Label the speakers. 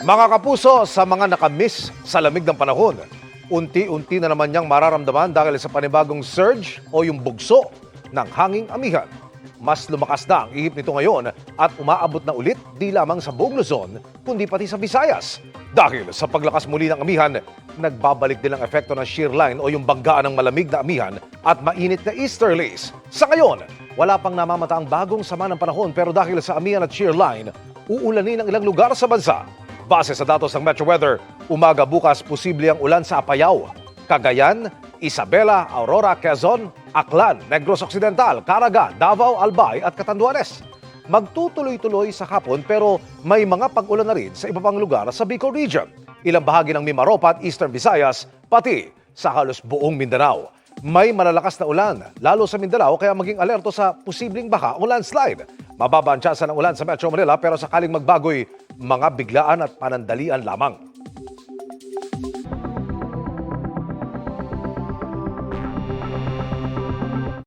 Speaker 1: Mga kapuso, sa mga nakamiss sa lamig ng panahon, unti-unti na naman niyang mararamdaman dahil sa panibagong surge o yung bugso ng hanging amihan. Mas lumakas na ang ihip nito ngayon at umaabot na ulit di lamang sa buong Luzon, kundi pati sa Visayas. Dahil sa paglakas muli ng amihan, nagbabalik din ang epekto ng shear line o yung banggaan ng malamig na amihan at mainit na easterlies. Sa ngayon, wala pang namamata ang bagong sama ng panahon pero dahil sa amihan at shear line, uulanin ang ilang lugar sa bansa. Base sa datos ng Metro Weather, umaga bukas posible ang ulan sa Apayao, Cagayan, Isabela, Aurora, Quezon, Aklan, Negros Occidental, Caraga, Davao, Albay at Catanduanes. Magtutuloy-tuloy sa hapon pero may mga pag-ulan na rin sa iba pang lugar sa Bicol Region, ilang bahagi ng Mimaropa at Eastern Visayas, pati sa halos buong Mindanao. May malalakas na ulan, lalo sa Mindanao, kaya maging alerto sa posibleng baha o landslide. Mababa ang tsansa ng ulan sa Metro Manila pero sakaling magbagoy, mga biglaan at panandalian lamang.